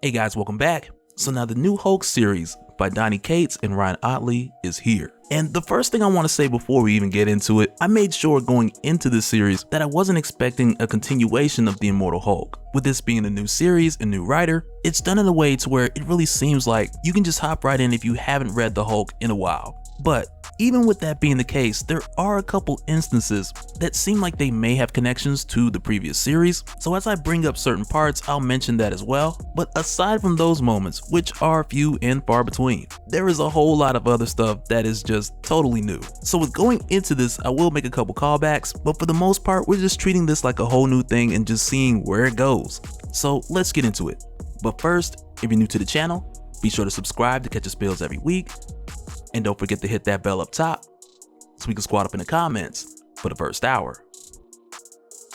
Hey guys, welcome back. So now the new Hulk series by Donny Cates and Ryan Ottley is here. And the first thing I want to say before we even get into it, I made sure going into this series that I wasn't expecting a continuation of the Immortal Hulk. With this being a new series and new writer, it's done in a way to where it really seems like you can just hop right in if you haven't read the Hulk in a while. But even with that being the case, there are a couple instances that seem like they may have connections to the previous series, so as I bring up certain parts, I'll mention that as well. But aside from those moments, which are few and far between, there is a whole lot of other stuff that is just totally new. So with going into this, I will make a couple callbacks, but for the most part, we're just treating this like a whole new thing and just seeing where it goes. So let's get into it. But first, if you're new to the channel, be sure to subscribe to catch us spills every week. And don't forget to hit that bell up top so we can squat up in the comments for the first hour.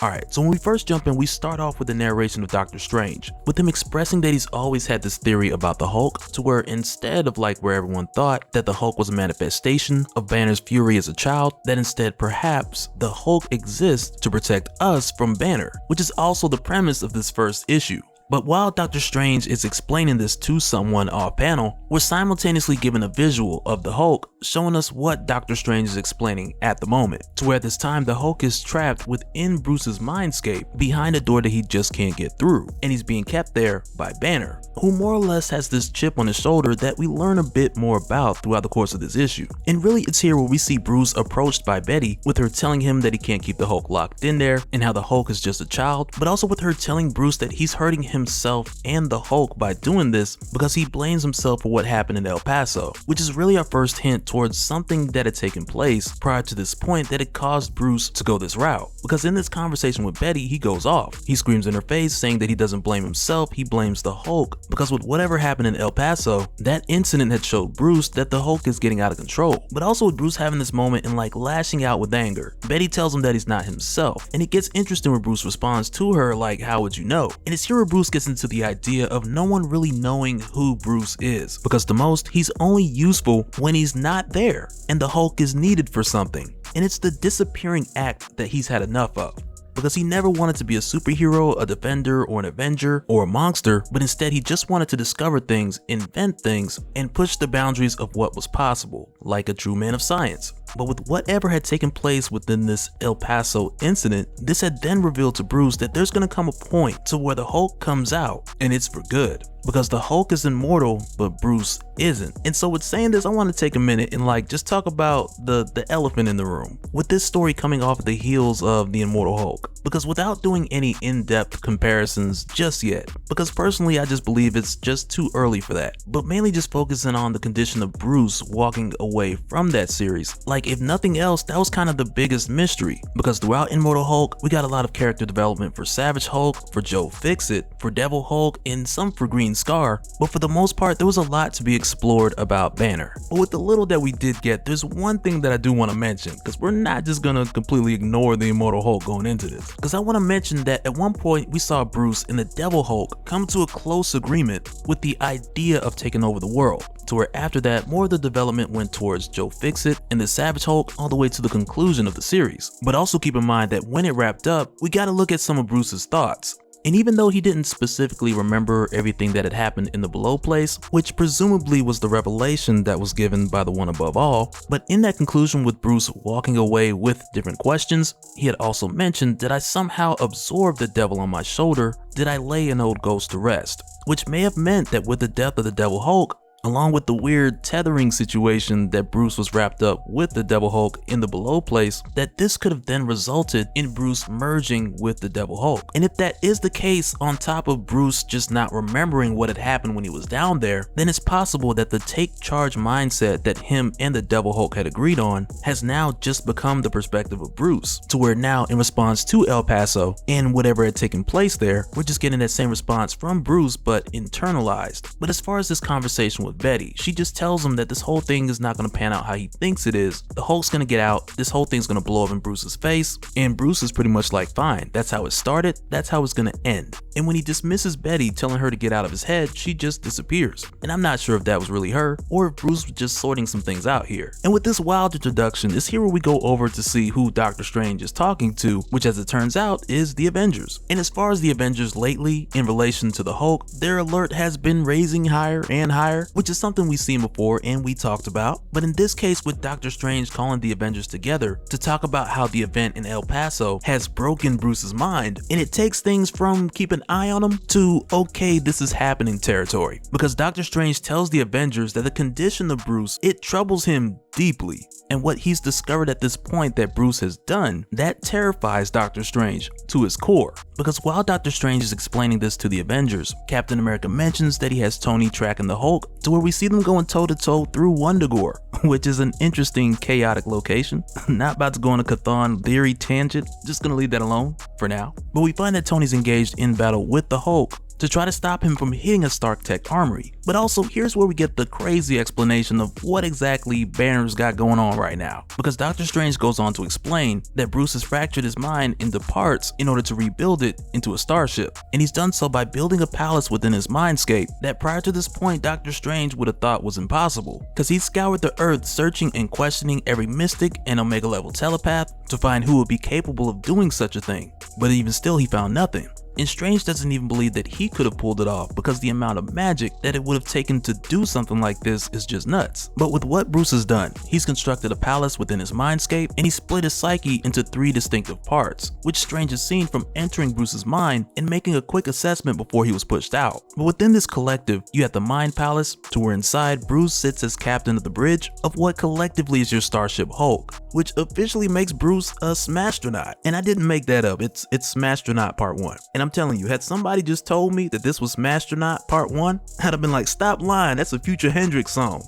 Alright, so when we first jump in, we start off with the narration of Doctor Strange, with him expressing that he's always had this theory about the Hulk, to where instead of like where everyone thought that the Hulk was a manifestation of Banner's fury as a child, that instead perhaps the Hulk exists to protect us from Banner, which is also the premise of this first issue. But while Doctor Strange is explaining this to someone off panel, we're simultaneously given a visual of the Hulk showing us what Doctor Strange is explaining at the moment, to where at this time the Hulk is trapped within Bruce's mindscape behind a door that he just can't get through, and he's being kept there by Banner, who more or less has this chip on his shoulder that we learn a bit more about throughout the course of this issue. And really it's here where we see Bruce approached by Betty, with her telling him that he can't keep the Hulk locked in there and how the Hulk is just a child, but also with her telling Bruce that he's hurting himself and the Hulk by doing this because he blames himself for what happened in El Paso, which is really our first hint towards something that had taken place prior to this point that had caused Bruce to go this route. Because in this conversation with Betty, he goes off. He screams in her face saying that he doesn't blame himself, he blames the Hulk, because with whatever happened in El Paso, that incident had showed Bruce that the Hulk is getting out of control. But also with Bruce having this moment and like lashing out with anger, Betty tells him that he's not himself, and it gets interesting where Bruce responds to her like, how would you know? And it's here where Bruce gets into the idea of no one really knowing who Bruce is, because the most, he's only useful when he's not there and the Hulk is needed for something. And it's the disappearing act that he's had enough of, because he never wanted to be a superhero, a defender, or an avenger, or a monster, but instead he just wanted to discover things, invent things, and push the boundaries of what was possible, like a true man of science. But with whatever had taken place within this El Paso incident, this had then revealed to Bruce that there's gonna come a point to where the Hulk comes out, and it's for good. Because the Hulk is immortal, but Bruce isn't. And so with saying this, I want to take a minute and like just talk about the elephant in the room, with this story coming off the heels of the Immortal Hulk. Because without doing any in-depth comparisons just yet, because personally I just believe it's just too early for that, but mainly just focusing on the condition of Bruce walking away from that series. Like if nothing else, that was kind of the biggest mystery, because throughout Immortal Hulk, we got a lot of character development for Savage Hulk, for Joe Fixit, for Devil Hulk, and some for Green Scar, but for the most part there was a lot to be explored about Banner. But with the little that we did get, there's one thing that I do want to mention, because we're not just gonna completely ignore the Immortal Hulk going into this, because I want to mention that at one point we saw Bruce and the Devil Hulk come to a close agreement with the idea of taking over the world, to where after that more of the development went towards Joe Fixit and the Savage Hulk all the way to the conclusion of the series. But also keep in mind that when it wrapped up, we got to look at some of Bruce's thoughts. And even though he didn't specifically remember everything that had happened in the Below place, which presumably was the revelation that was given by the One Above All, but in that conclusion with Bruce walking away with different questions, he had also mentioned, did I somehow absorb the devil on my shoulder? Did I lay an old ghost to rest? Which may have meant that with the death of the Devil Hulk, along with the weird tethering situation that Bruce was wrapped up with the Devil Hulk in the Below place, that this could have then resulted in Bruce merging with the Devil Hulk. And if that is the case, on top of Bruce just not remembering what had happened when he was down there, then it's possible that the take charge mindset that him and the Devil Hulk had agreed on has now just become the perspective of Bruce, to where now in response to El Paso and whatever had taken place there, we're just getting that same response from Bruce but internalized. But as far as this conversation with with Betty. She just tells him that this whole thing is not going to pan out how he thinks it is. The Hulk's going to get out, this whole thing's going to blow up in Bruce's face, and Bruce is pretty much like, fine, that's how it started, that's how it's going to end. And when he dismisses Betty, telling her to get out of his head, she just disappears. And I'm not sure if that was really her, or if Bruce was just sorting some things out here. And with this wild introduction, is here where we go over to see who Doctor Strange is talking to, which as it turns out is the Avengers. And as far as the Avengers lately, in relation to the Hulk, their alert has been raising higher and higher, which is something we've seen before and we talked about. But in this case, with Doctor Strange calling the Avengers together to talk about how the event in El Paso has broken Bruce's mind, and it takes things from keep an eye on him to okay, this is happening territory. Because Doctor Strange tells the Avengers that the condition of Bruce, it troubles him deeply, and what he's discovered at this point that Bruce has done, that terrifies Doctor Strange to his core. Because while Doctor Strange is explaining this to the Avengers, Captain America mentions that he has Tony tracking the Hulk to where we see them going toe to toe through Wundagore, which is an interesting chaotic location. Not about to go on a Chthon theory tangent, just gonna leave that alone for now. But we find that Tony's engaged in battle with the Hulk to try to stop him from hitting a Stark Tech armory. But also, here's where we get the crazy explanation of what exactly Banner's got going on right now. Because Doctor Strange goes on to explain that Bruce has fractured his mind into parts in order to rebuild it into a starship. And he's done so by building a palace within his mindscape that prior to this point Doctor Strange would have thought was impossible. Because he scoured the earth searching and questioning every mystic and Omega level telepath to find who would be capable of doing such a thing. But even still, he found nothing. And Strange doesn't even believe that he could have pulled it off because the amount of magic that it would have taken to do something like this is just nuts. But with what Bruce has done, he's constructed a palace within his mindscape and he split his psyche into 3 distinctive parts, which Strange has seen from entering Bruce's mind and making a quick assessment before he was pushed out. But within this collective, you have the Mind Palace, to where inside Bruce sits as captain of the bridge of what collectively is your Starship Hulk, which officially makes Bruce a Smashtronaut. And I didn't make that up, it's Smashtronaut Part 1. And I'm telling you, had somebody just told me that this was Smashtronaut Part 1, I'd have been like, stop lying, that's a Future Hendrix song.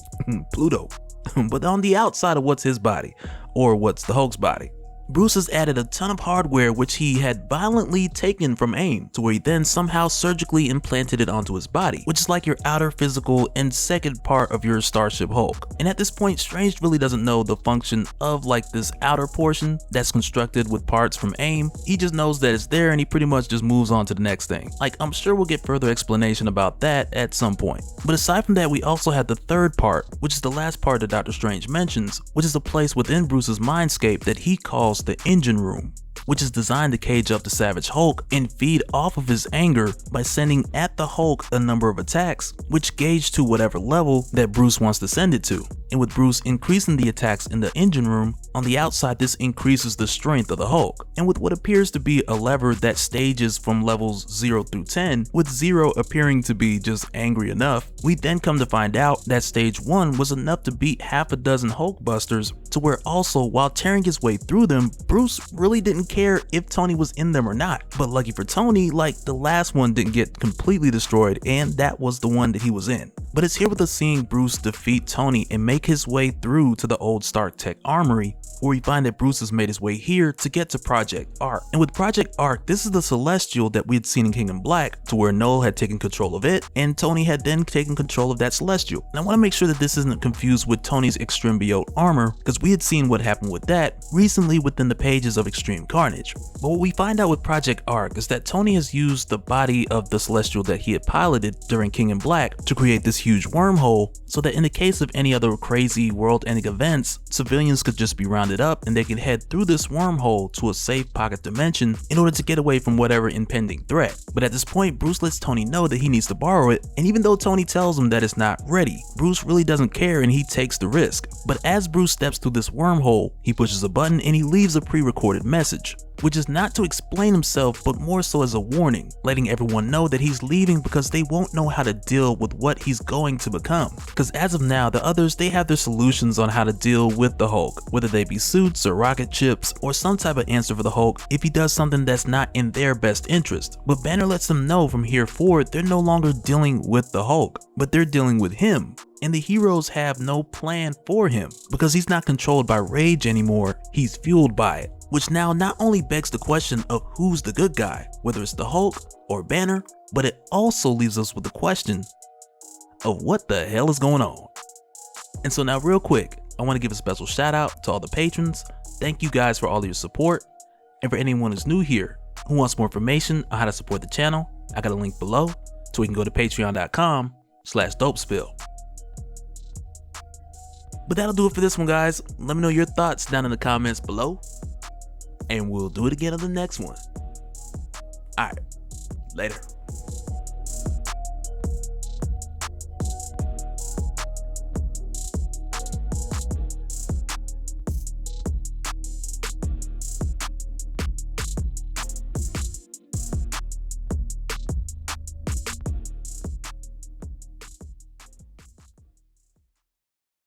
Pluto. But on the outside of what's his body, or what's the Hulk's body, Bruce has added a ton of hardware which he had violently taken from AIM, to where he then somehow surgically implanted it onto his body, which is like your outer physical and second part of your Starship Hulk. And at this point, Strange really doesn't know the function of like this outer portion that's constructed with parts from AIM. He just knows that it's there and he pretty much just moves on to the next thing. Like, I'm sure we'll get further explanation about that at some point. But aside from that, we also have the third part, which is the last part that Doctor Strange mentions, which is a place within Bruce's mindscape that he calls the engine room, which is designed to cage up the Savage Hulk and feed off of his anger by sending at the Hulk a number of attacks, which gauge to whatever level that Bruce wants to send it to. And with Bruce increasing the attacks in the engine room, on the outside this increases the strength of the Hulk. And with what appears to be a lever that stages from levels 0 through 10, with 0 appearing to be just angry enough, we then come to find out that stage 1 was enough to beat half a dozen Hulkbusters, to where also while tearing his way through them, Bruce really didn't care if Tony was in them or not. But lucky for Tony, like, the last one didn't get completely destroyed, and that was the one that he was in. But it's here with us seeing Bruce defeat Tony and make his way through to the old Stark Tech armory, where we find that Bruce has made his way here to get to Project Arc. And with Project Arc, this is the Celestial that we had seen in Kingdom Black, to where Noel had taken control of it, and Tony had then taken control of that Celestial. And I want to make sure that this isn't confused with Tony's Extrembiote armor, because we had seen what happened with that recently within the pages of Extreme Carnage. But what we find out with Project Arc is that Tony has used the body of the Celestial that he had piloted during Kingdom Black to create this huge wormhole, so that in the case of any other crazy world-ending events, civilians could just be rounded up and they could head through this wormhole to a safe pocket dimension in order to get away from whatever impending threat. But at this point, Bruce lets Tony know that he needs to borrow it, and even though Tony tells him that it's not ready, Bruce really doesn't care and he takes the risk. But as Bruce steps through this wormhole, he pushes a button and he leaves a pre-recorded message, which is not to explain himself but more so as a warning, letting everyone know that he's leaving because they won't know how to deal with what he's going to become. Because as of now, the others, they have their solutions on how to deal with the Hulk, whether they be suits or rocket chips or some type of answer for the Hulk if he does something that's not in their best interest. But Banner lets them know from here forward they're no longer dealing with the Hulk, but they're dealing with him. And the heroes have no plan for him because he's not controlled by rage anymore, he's fueled by it. Which now not only begs the question of who's the good guy, whether it's the Hulk or Banner, but it also leaves us with the question of what the hell is going on. And so now real quick, I want to give a special shout out to all the patrons. Thank you guys for all of your support. And for anyone who's new here, who wants more information on how to support the channel, I got a link below so we can go to patreon.com/dopespill. But that'll do it for this one, guys. Let me know your thoughts down in the comments below, and we'll do it again on the next one. Alright, later.